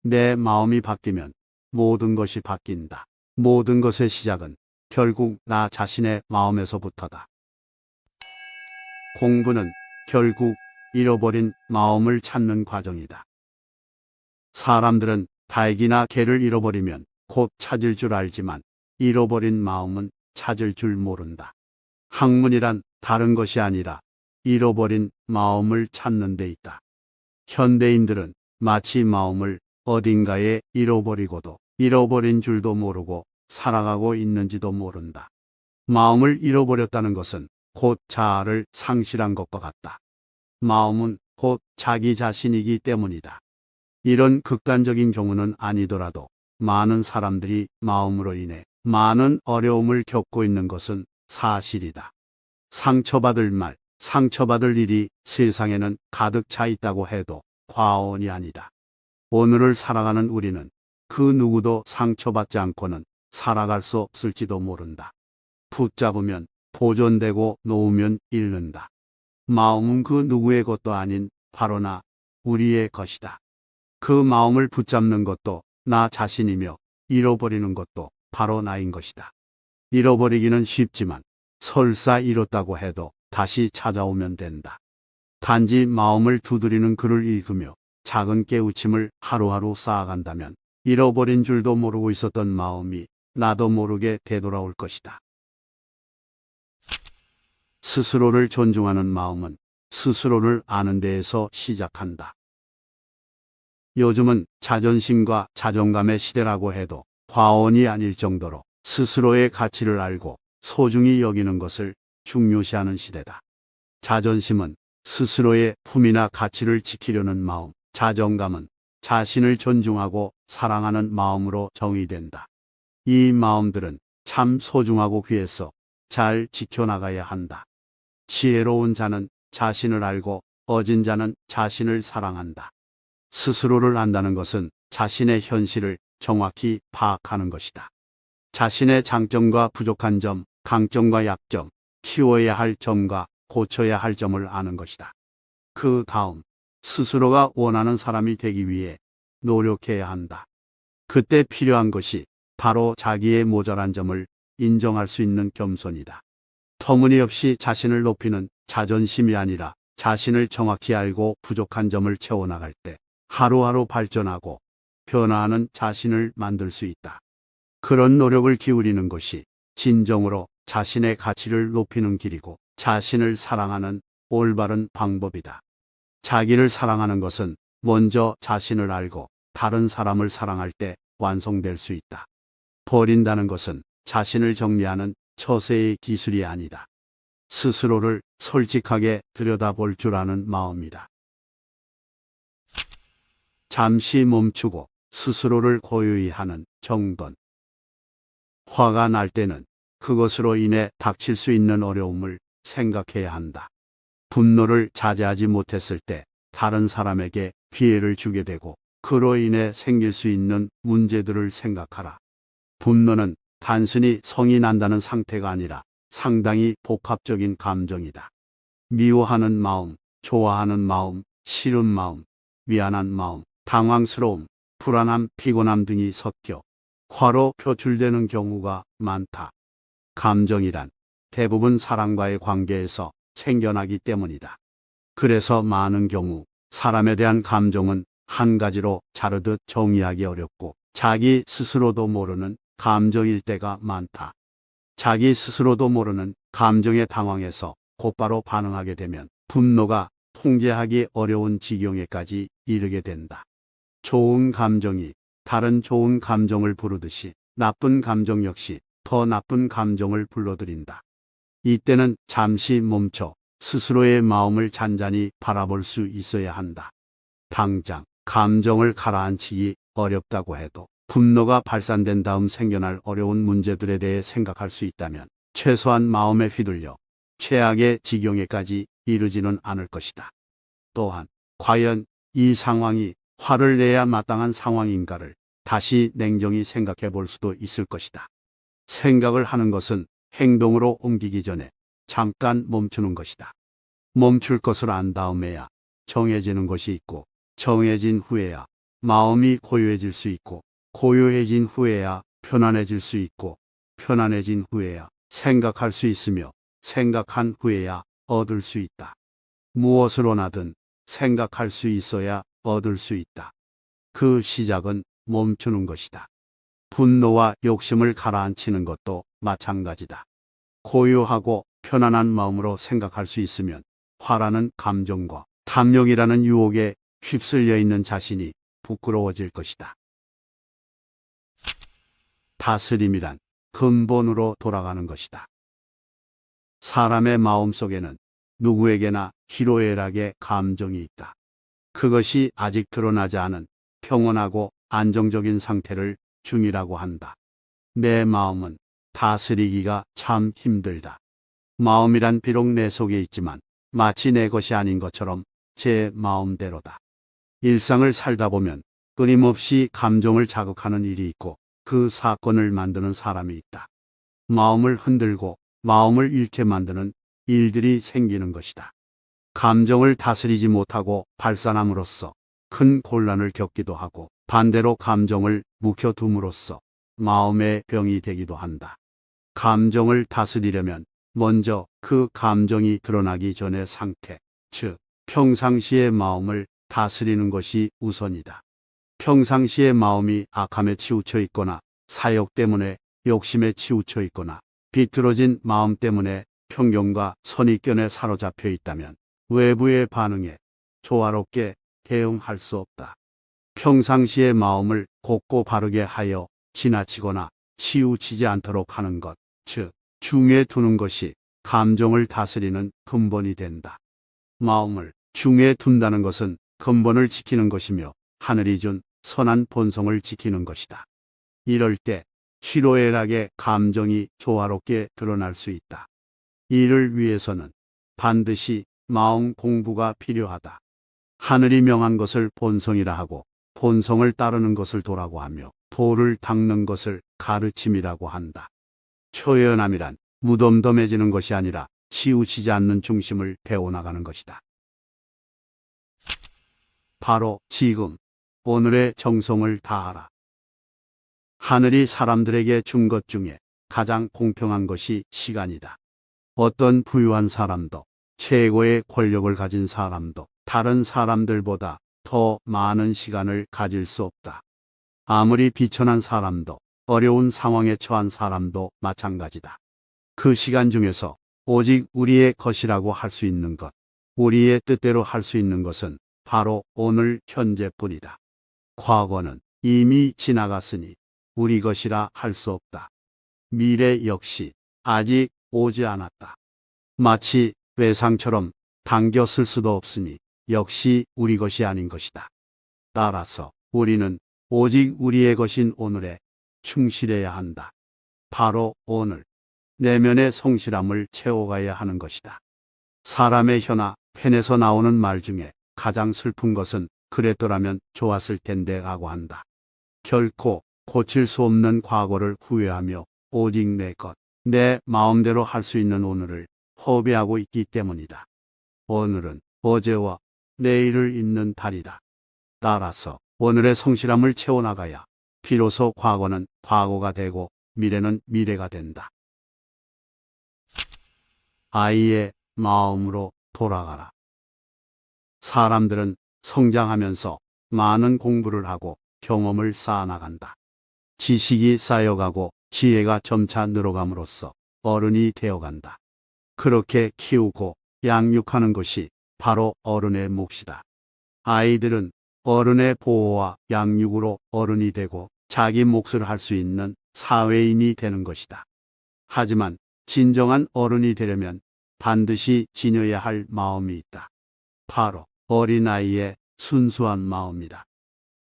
내 마음이 바뀌면 모든 것이 바뀐다. 모든 것의 시작은 결국 나 자신의 마음에서부터다. 공부는 결국 잃어버린 마음을 찾는 과정이다. 사람들은 닭이나 개를 잃어버리면 곧 찾을 줄 알지만 잃어버린 마음은 찾을 줄 모른다. 학문이란 다른 것이 아니라 잃어버린 마음을 찾는 데 있다. 현대인들은 마치 마음을 어딘가에 잃어버리고도 잃어버린 줄도 모르고 살아가고 있는지도 모른다. 마음을 잃어버렸다는 것은 곧 자아를 상실한 것과 같다. 마음은 곧 자기 자신이기 때문이다. 이런 극단적인 경우는 아니더라도 많은 사람들이 마음으로 인해 많은 어려움을 겪고 있는 것은 사실이다. 상처받을 말, 상처받을 일이 세상에는 가득 차 있다고 해도 과언이 아니다. 오늘을 살아가는 우리는 그 누구도 상처받지 않고는 살아갈 수 없을지도 모른다. 붙잡으면 보존되고 놓으면 잃는다. 마음은 그 누구의 것도 아닌 바로 나, 우리의 것이다. 그 마음을 붙잡는 것도 나 자신이며 잃어버리는 것도 바로 나인 것이다. 잃어버리기는 쉽지만 설사 잃었다고 해도 다시 찾아오면 된다. 단지 마음을 두드리는 글을 읽으며 작은 깨우침을 하루하루 쌓아간다면 잃어버린 줄도 모르고 있었던 마음이 나도 모르게 되돌아올 것이다. 스스로를 존중하는 마음은 스스로를 아는 데에서 시작한다. 요즘은 자존심과 자존감의 시대라고 해도 과언이 아닐 정도로 스스로의 가치를 알고 소중히 여기는 것을 중요시하는 시대다. 자존심은 스스로의 품이나 가치를 지키려는 마음, 자존감은 자신을 존중하고 사랑하는 마음으로 정의된다. 이 마음들은 참 소중하고 귀해서 잘 지켜나가야 한다. 지혜로운 자는 자신을 알고 어진 자는 자신을 사랑한다. 스스로를 안다는 것은 자신의 현실을 정확히 파악하는 것이다. 자신의 장점과 부족한 점, 강점과 약점, 키워야 할 점과 고쳐야 할 점을 아는 것이다. 그 다음 스스로가 원하는 사람이 되기 위해 노력해야 한다. 그때 필요한 것이 바로 자기의 모자란 점을 인정할 수 있는 겸손이다. 터무니없이 자신을 높이는 자존심이 아니라 자신을 정확히 알고 부족한 점을 채워나갈 때 하루하루 발전하고 변화하는 자신을 만들 수 있다. 그런 노력을 기울이는 것이 진정으로 자신의 가치를 높이는 길이고 자신을 사랑하는 올바른 방법이다. 자기를 사랑하는 것은 먼저 자신을 알고 다른 사람을 사랑할 때 완성될 수 있다. 버린다는 것은 자신을 정리하는 처세의 기술이 아니다. 스스로를 솔직하게 들여다볼 줄 아는 마음이다. 잠시 멈추고 스스로를 고요히 하는 정돈. 화가 날 때는 그것으로 인해 닥칠 수 있는 어려움을 생각해야 한다. 분노를 자제하지 못했을 때 다른 사람에게 피해를 주게 되고 그로 인해 생길 수 있는 문제들을 생각하라. 분노는 단순히 성이 난다는 상태가 아니라 상당히 복합적인 감정이다. 미워하는 마음, 좋아하는 마음, 싫은 마음, 미안한 마음, 당황스러움, 불안함, 피곤함 등이 섞여 화로 표출되는 경우가 많다. 감정이란 대부분 사람과의 관계에서 생겨나기 때문이다. 그래서 많은 경우 사람에 대한 감정은 한 가지로 자르듯 정의하기 어렵고 자기 스스로도 모르는 감정일 때가 많다. 자기 스스로도 모르는 감정에 당황해서 곧바로 반응하게 되면 분노가 통제하기 어려운 지경에까지 이르게 된다. 좋은 감정이 다른 좋은 감정을 부르듯이 나쁜 감정 역시 더 나쁜 감정을 불러들인다. 이때는 잠시 멈춰 스스로의 마음을 잔잔히 바라볼 수 있어야 한다. 당장 감정을 가라앉히기 어렵다고 해도 분노가 발산된 다음 생겨날 어려운 문제들에 대해 생각할 수 있다면 최소한 마음에 휘둘려 최악의 지경에까지 이르지는 않을 것이다. 또한 과연 이 상황이 화를 내야 마땅한 상황인가를 다시 냉정히 생각해 볼 수도 있을 것이다. 생각을 하는 것은 행동으로 옮기기 전에 잠깐 멈추는 것이다. 멈출 것을 안 다음에야 정해지는 것이 있고 정해진 후에야 마음이 고요해질 수 있고, 고요해진 후에야 편안해질 수 있고, 편안해진 후에야 생각할 수 있으며, 생각한 후에야 얻을 수 있다. 무엇을 원하든 생각할 수 있어야 얻을 수 있다. 그 시작은 멈추는 것이다. 분노와 욕심을 가라앉히는 것도 마찬가지다. 고요하고 편안한 마음으로 생각할 수 있으면 화라는 감정과 탐욕이라는 유혹에 휩쓸려 있는 자신이 부끄러워질 것이다. 다스림이란 근본으로 돌아가는 것이다. 사람의 마음 속에는 누구에게나 희로애락의 감정이 있다. 그것이 아직 드러나지 않은 평온하고 안정적인 상태를 중이라고 한다. 내 마음은 다스리기가 참 힘들다. 마음이란 비록 내 속에 있지만 마치 내 것이 아닌 것처럼 제 마음대로다. 일상을 살다 보면 끊임없이 감정을 자극하는 일이 있고 그 사건을 만드는 사람이 있다. 마음을 흔들고 마음을 잃게 만드는 일들이 생기는 것이다. 감정을 다스리지 못하고 발산함으로써 큰 곤란을 겪기도 하고 반대로 감정을 묵혀둠으로써 마음의 병이 되기도 한다. 감정을 다스리려면 먼저 그 감정이 드러나기 전의 상태, 즉 평상시의 마음을 다스리는 것이 우선이다. 평상시의 마음이 악함에 치우쳐 있거나 사욕 때문에 욕심에 치우쳐 있거나 비틀어진 마음 때문에 편견과 선입견에 사로잡혀 있다면 외부의 반응에 조화롭게 대응할 수 없다. 평상시의 마음을 곱고 바르게 하여 지나치거나 치우치지 않도록 하는 것, 즉 중에 두는 것이 감정을 다스리는 근본이 된다. 마음을 중에 둔다는 것은 근본을 지키는 것이며 하늘이 준 선한 본성을 지키는 것이다. 이럴 때 희로애락의 감정이 조화롭게 드러날 수 있다. 이를 위해서는 반드시 마음 공부가 필요하다. 하늘이 명한 것을 본성이라 하고 본성을 따르는 것을 도라고 하며 도를 닦는 것을 가르침이라고 한다. 초연함이란 무덤덤해지는 것이 아니라 치우치지 않는 중심을 배워나가는 것이다. 바로 지금 오늘의 정성을 다하라. 하늘이 사람들에게 준 것 중에 가장 공평한 것이 시간이다. 어떤 부유한 사람도 최고의 권력을 가진 사람도 다른 사람들보다 더 많은 시간을 가질 수 없다. 아무리 비천한 사람도 어려운 상황에 처한 사람도 마찬가지다. 그 시간 중에서 오직 우리의 것이라고 할 수 있는 것, 우리의 뜻대로 할 수 있는 것은 바로 오늘 현재뿐이다. 과거는 이미 지나갔으니 우리 것이라 할 수 없다. 미래 역시 아직 오지 않았다. 마치 외상처럼 당겨 쓸 수도 없으니 역시 우리 것이 아닌 것이다. 따라서 우리는 오직 우리의 것인 오늘에 충실해야 한다. 바로 오늘, 내면의 성실함을 채워가야 하는 것이다. 사람의 혀나 펜에서 나오는 말 중에 가장 슬픈 것은 그랬더라면 좋았을 텐데 라고 한다. 결코 고칠 수 없는 과거를 후회하며 오직 내 것, 내 마음대로 할 수 있는 오늘을 허비하고 있기 때문이다. 오늘은 어제와 내일을 잇는 달이다. 따라서 오늘의 성실함을 채워나가야 비로소 과거는 과거가 되고 미래는 미래가 된다. 아이의 마음으로 돌아가라. 사람들은 성장하면서 많은 공부를 하고 경험을 쌓아나간다. 지식이 쌓여가고 지혜가 점차 늘어감으로써 어른이 되어간다. 그렇게 키우고 양육하는 것이 바로 어른의 몫이다. 아이들은 어른의 보호와 양육으로 어른이 되고 자기 몫을 할 수 있는 사회인이 되는 것이다. 하지만 진정한 어른이 되려면 반드시 지녀야 할 마음이 있다. 바로 어린아이의 순수한 마음이다.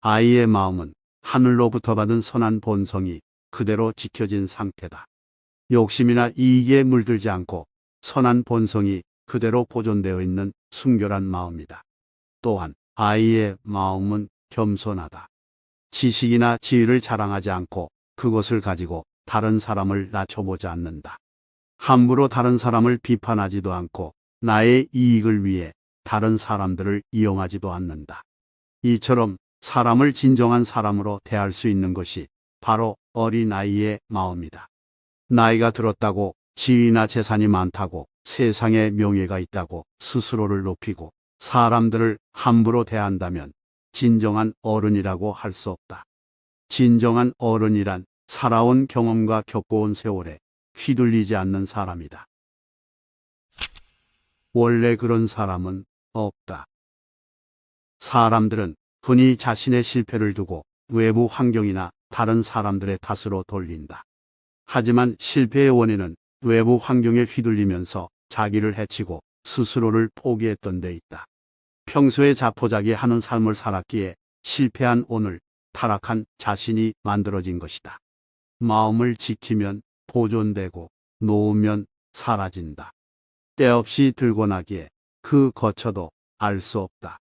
아이의 마음은 하늘로부터 받은 선한 본성이 그대로 지켜진 상태다. 욕심이나 이익에 물들지 않고 선한 본성이 그대로 보존되어 있는 순결한 마음이다. 또한 아이의 마음은 겸손하다. 지식이나 지위를 자랑하지 않고 그것을 가지고 다른 사람을 낮춰보지 않는다. 함부로 다른 사람을 비판하지도 않고 나의 이익을 위해 다른 사람들을 이용하지도 않는다. 이처럼 사람을 진정한 사람으로 대할 수 있는 것이 바로 어린아이의 마음이다. 나이가 들었다고 지위나 재산이 많다고 세상에 명예가 있다고 스스로를 높이고 사람들을 함부로 대한다면 진정한 어른이라고 할 수 없다. 진정한 어른이란 살아온 경험과 겪어온 세월에 휘둘리지 않는 사람이다. 원래 그런 사람은 없다. 사람들은 흔히 자신의 실패를 두고 외부 환경이나 다른 사람들의 탓으로 돌린다. 하지만 실패의 원인은 외부 환경에 휘둘리면서 자기를 해치고 스스로를 포기했던 데 있다. 평소에 자포자기하는 삶을 살았기에 실패한 오늘 타락한 자신이 만들어진 것이다. 마음을 지키면 보존되고 놓으면 사라진다. 때없이 들고 나기에 그 거처도 알 수 없다.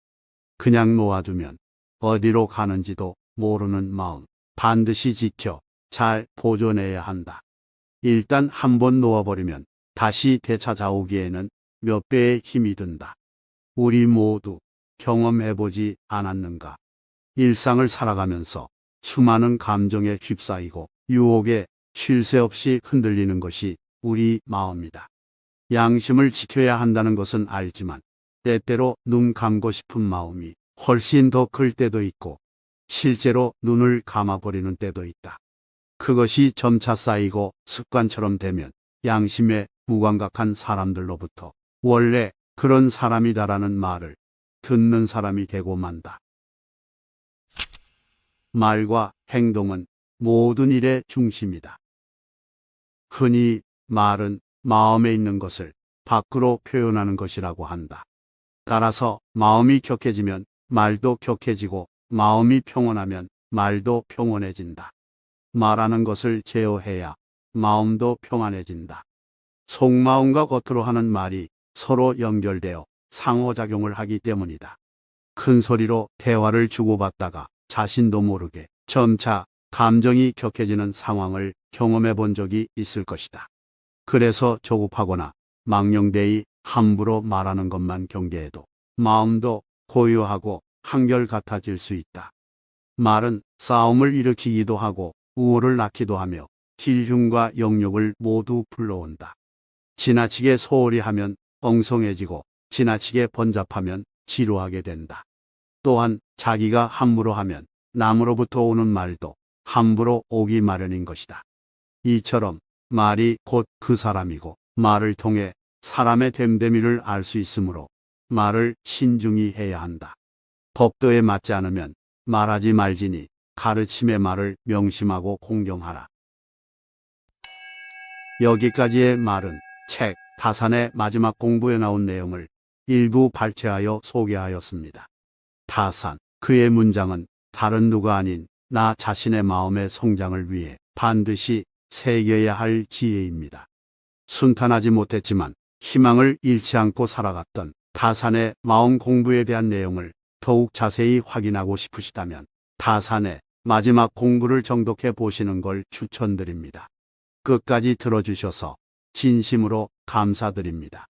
그냥 놓아두면 어디로 가는지도 모르는 마음 반드시 지켜 잘 보존해야 한다. 일단 한번 놓아버리면 다시 되찾아오기에는 몇 배의 힘이 든다. 우리 모두 경험해보지 않았는가? 일상을 살아가면서 수많은 감정에 휩싸이고 유혹에 쉴 새 없이 흔들리는 것이 우리 마음이다. 양심을 지켜야 한다는 것은 알지만 때때로 눈 감고 싶은 마음이 훨씬 더 클 때도 있고 실제로 눈을 감아버리는 때도 있다. 그것이 점차 쌓이고 습관처럼 되면 양심에 무감각한 사람들로부터 원래 그런 사람이다라는 말을 듣는 사람이 되고 만다. 말과 행동은 모든 일의 중심이다. 흔히 말은 마음에 있는 것을 밖으로 표현하는 것이라고 한다. 따라서 마음이 격해지면 말도 격해지고 마음이 평온하면 말도 평온해진다. 말하는 것을 제어해야 마음도 평안해진다. 속마음과 겉으로 하는 말이 서로 연결되어 상호작용을 하기 때문이다. 큰 소리로 대화를 주고받다가 자신도 모르게 점차 감정이 격해지는 상황을 경험해 본 적이 있을 것이다. 그래서 조급하거나 망령되이 함부로 말하는 것만 경계해도 마음도 고요하고 한결같아질 수 있다. 말은 싸움을 일으키기도 하고 우호를 낳기도 하며 힐흉과 영욕을 모두 불러온다. 지나치게 소홀히 하면 엉성해지고 지나치게 번잡하면 지루하게 된다. 또한 자기가 함부로 하면 남으로부터 오는 말도 함부로 오기 마련인 것이다. 이처럼 말이 곧 그 사람이고 말을 통해 사람의 됨됨이를 알 수 있으므로 말을 신중히 해야 한다. 법도에 맞지 않으면 말하지 말지니 가르침의 말을 명심하고 공경하라. 여기까지의 말은 책 타산의 마지막 공부에 나온 내용을 일부 발췌하여 소개하였습니다. 타산, 그의 문장은 다른 누가 아닌 나 자신의 마음의 성장을 위해 반드시 새겨야 할 지혜입니다. 순탄하지 못했지만 희망을 잃지 않고 살아갔던 타산의 마음 공부에 대한 내용을 더욱 자세히 확인하고 싶으시다면 타산의 마지막 공부를 정독해 보시는 걸 추천드립니다. 끝까지 들어주셔서 진심으로 감사드립니다.